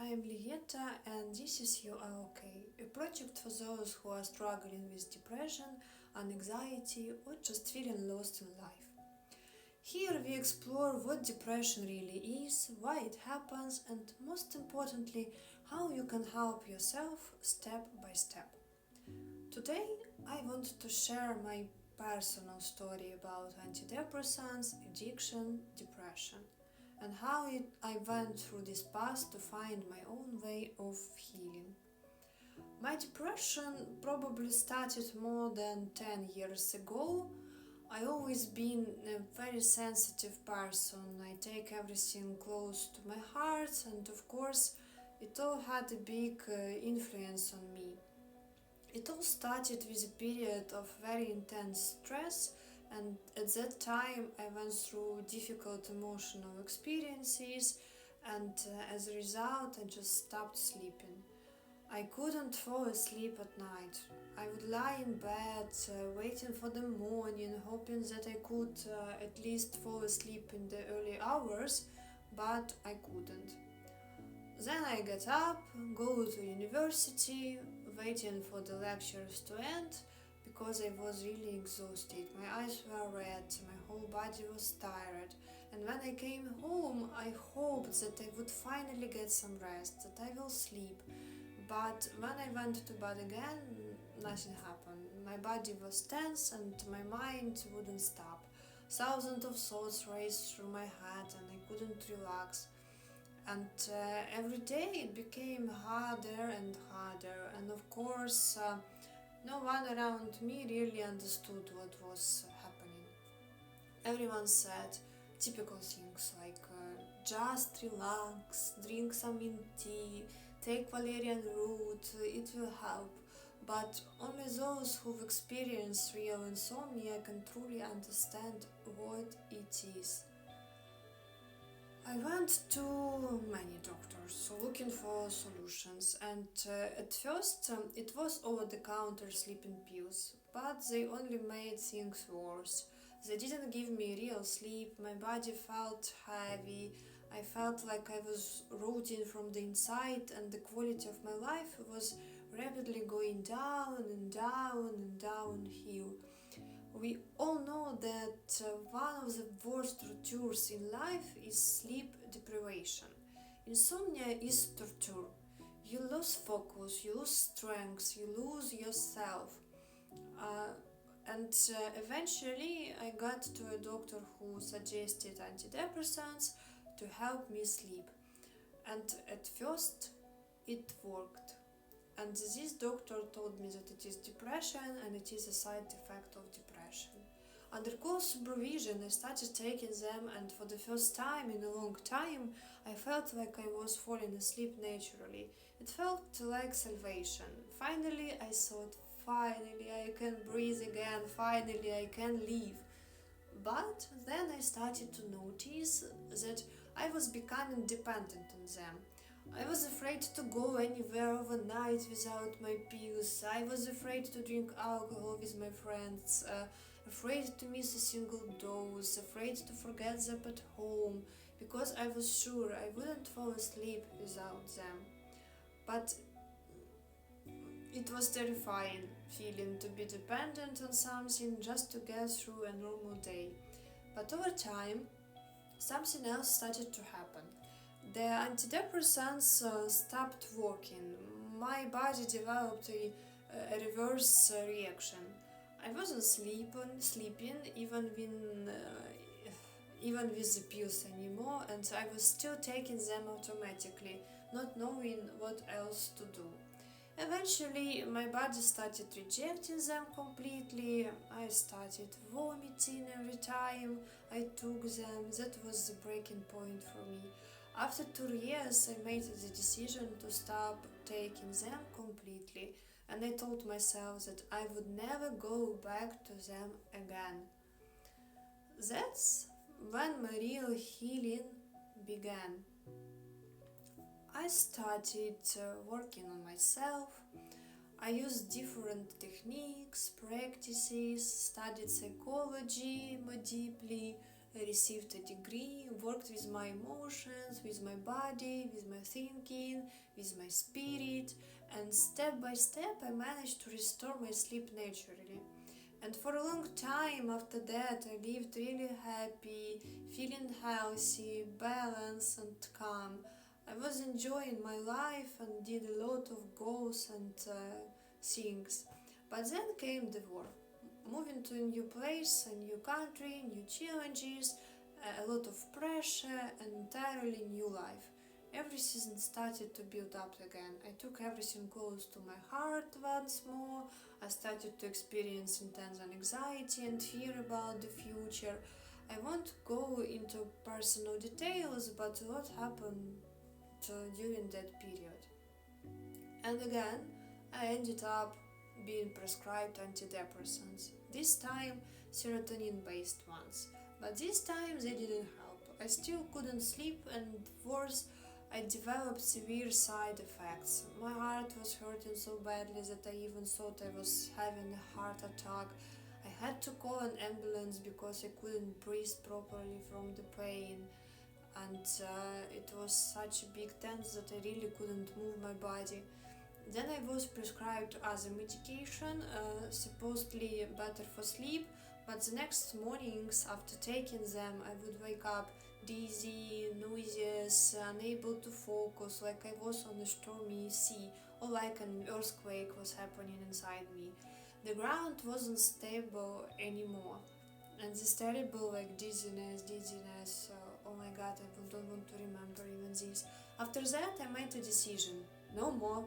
I am Lietta and this is You Are Okay, a project for those who are struggling with depression, anxiety, or just feeling lost in life. Here we explore what depression really is, why it happens, and most importantly, how you can help yourself step by step. Today, I want to share my personal story about antidepressants, addiction, depression, and how I went through this path to find my own way of healing. My depression probably started more than 10 years ago. I always been a very sensitive person. I take everything close to my heart, and of course, it all had a big influence on me. It all started with a period of very intense stress, and at that time I went through difficult emotional experiences, and as a result, I just stopped sleeping. I couldn't fall asleep at night. I would lie in bed, waiting for the morning, hoping that I could at least fall asleep in the early hours, but I couldn't. Then I get up, go to university, waiting for the lectures to end because I was really exhausted. My eyes were red, my whole body was tired. And when I came home, I hoped that I would finally get some rest, that I will sleep. But when I went to bed again, nothing happened. My body was tense and my mind wouldn't stop. Thousands of thoughts raced through my head and I couldn't relax. And every day it became harder and harder, and of course no one around me really understood what was happening. Everyone said typical things like just relax, drink some mint tea, take valerian root, it will help. But only those who've experienced real insomnia can truly understand what it is. I went to many doctors looking for solutions, and at first it was over-the-counter sleeping pills, but they only made things worse. They didn't give me real sleep, my body felt heavy, I felt like I was rotting from the inside, and the quality of my life was rapidly going down and down and downhill. We all know that one of the worst tortures in life is sleep deprivation. Insomnia is torture. You lose focus, you lose strength, you lose yourself. And eventually, I got to a doctor who suggested antidepressants to help me sleep. And at first, it worked. And this doctor told me that it is depression and it is a side effect of depression. Under close supervision, I started taking them, and for the first time in a long time, I felt like I was falling asleep naturally. It felt like salvation. Finally, I thought, finally, I can breathe again, finally, I can live. But then I started to notice that I was becoming dependent on them. I was afraid to go anywhere overnight without my pills. I was afraid to drink alcohol with my friends, afraid to miss a single dose, afraid to forget them at home, because I was sure I wouldn't fall asleep without them. But it was terrifying feeling to be dependent on something just to get through a normal day. But over time, something else started to happen. The antidepressants stopped working. My body developed a reverse reaction. I wasn't sleeping even with the pills anymore, and I was still taking them automatically, not knowing what else to do. Eventually, my body started rejecting them completely. I started vomiting every time I took them. That was the breaking point for me. After 2 years, I made the decision to stop taking them completely, and I told myself that I would never go back to them again. That's when my real healing began. I started working on myself. I used different techniques, practices, studied psychology more deeply, received a degree, worked with my emotions, with my body, with my thinking, with my spirit, and step by step I managed to restore my sleep naturally. And for a long time after that, I lived really happy, feeling healthy, balanced, and calm. I was enjoying my life and did a lot of goals and things. But then came the war. Moving to a new place, a new country, new challenges, a lot of pressure, an entirely new life. Everything started to build up again. I took everything close to my heart once more. I started to experience intense anxiety and fear about the future. I won't go into personal details, but a lot happened during that period. And again, I ended up being prescribed antidepressants. This time, serotonin-based ones. But this time they didn't help. I still couldn't sleep, and worse, I developed severe side effects. My heart was hurting so badly that I even thought I was having a heart attack. I had to call an ambulance because I couldn't breathe properly from the pain. And it was such a big tense that I really couldn't move my body. Then I was prescribed other medication, supposedly better for sleep, but the next mornings after taking them I would wake up dizzy, nauseous, unable to focus, like I was on a stormy sea, or like an earthquake was happening inside me. The ground wasn't stable anymore, and this terrible like dizziness, oh my god, I don't want to remember even this. After that I made a decision, no more.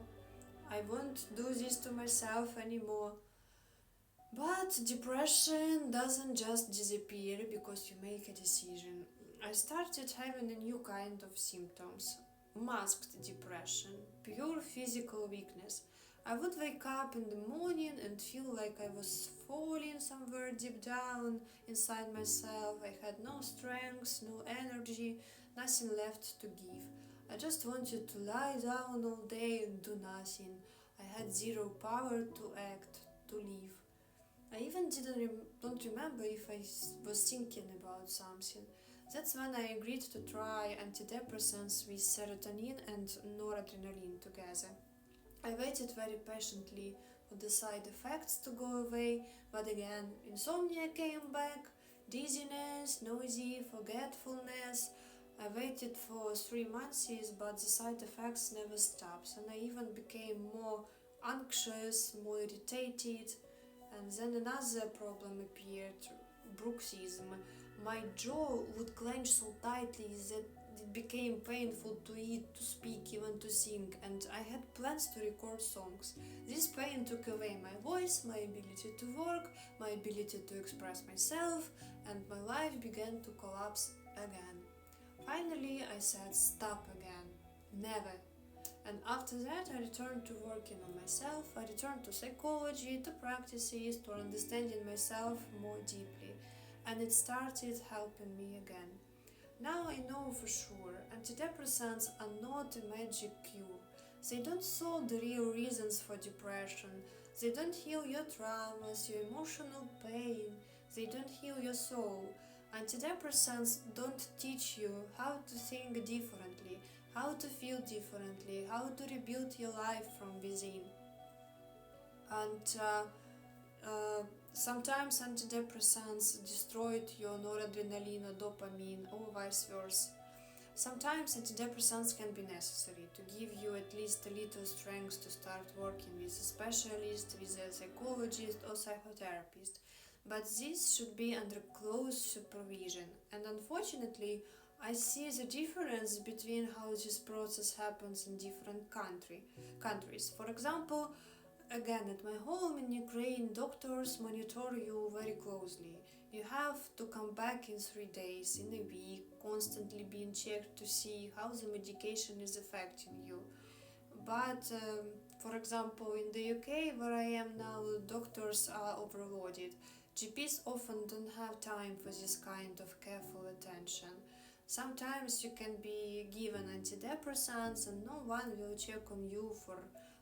I won't do this to myself anymore. But depression doesn't just disappear because you make a decision. I started having a new kind of symptoms. Masked depression, pure physical weakness. I would wake up in the morning and feel like I was falling somewhere deep down inside myself. I had no strength, no energy, nothing left to give. I just wanted to lie down all day and do nothing. I had zero power to act, to live. I even don't remember if I was thinking about something. That's when I agreed to try antidepressants with serotonin and noradrenaline together. I waited very patiently for the side effects to go away, but again, insomnia came back, dizziness, noisy, forgetfulness. I waited for 3 months, but the side effects never stopped, and I even became more anxious, more irritated. And then another problem appeared, bruxism. My jaw would clench so tightly that it became painful to eat, to speak, even to sing, and I had plans to record songs. This pain took away my voice, my ability to work, my ability to express myself, and my life began to collapse again. Finally, I said stop again. Never. And after that, I returned to working on myself. I returned to psychology, to practices, to understanding myself more deeply. And it started helping me again. Now I know for sure, antidepressants are not a magic cure. They don't solve the real reasons for depression. They don't heal your traumas, your emotional pain. They don't heal your soul. Antidepressants don't teach you how to think differently, how to feel differently, how to rebuild your life from within. And sometimes antidepressants destroyed your noradrenaline or dopamine, or vice versa. Sometimes antidepressants can be necessary to give you at least a little strength to start working with a specialist, with a psychologist or psychotherapist. But this should be under close supervision. And unfortunately, I see the difference between how this process happens in different countries. For example, again, at my home in Ukraine, doctors monitor you very closely. You have to come back in 3 days, in a week, constantly being checked to see how the medication is affecting you. But, for example, in the UK, where I am now, doctors are overloaded. GPs often don't have time for this kind of careful attention. Sometimes you can be given antidepressants and no one will check on you for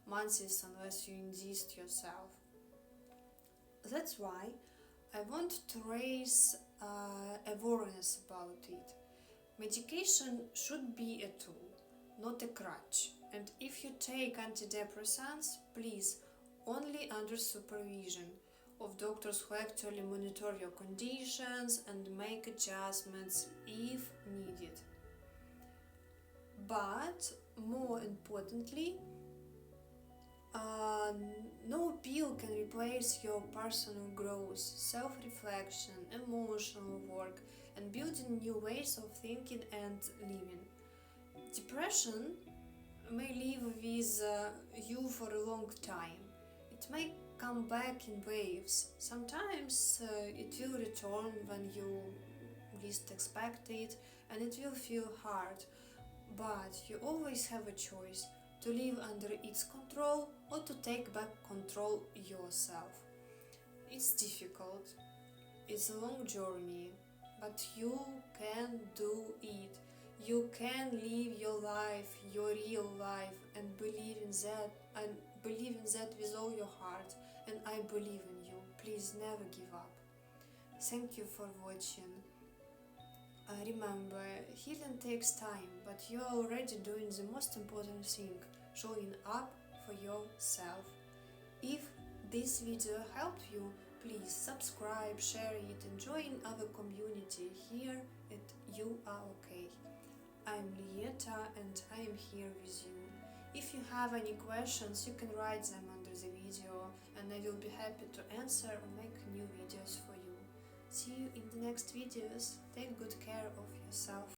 months unless you insist yourself. That's why I want to raise awareness about it. Medication should be a tool, not a crutch. And if you take antidepressants, please only under supervision of doctors who actually monitor your conditions and make adjustments if needed. But more importantly, uh, no pill can replace your personal growth, self-reflection, emotional work, and building new ways of thinking and living. Depression may live with you for a long time. It may come back in waves. Sometimes it will return when you least expect it, and it will feel hard. But you always have a choice to live under its control or to take back control yourself. It's difficult, it's a long journey, but you can do it. You can live your life, your real life, and believe in that with all your heart. And I believe in you. Please never give up. Thank you for watching. Remember, healing takes time, but you are already doing the most important thing, showing up for yourself. If this video helped you, please subscribe, share it, and join our community here at You Are Okay. I'm Lietta and I am here with you. If you have any questions, you can write them under the video and I will be happy to answer or make new videos for you. See you in the next videos. Take good care of yourself.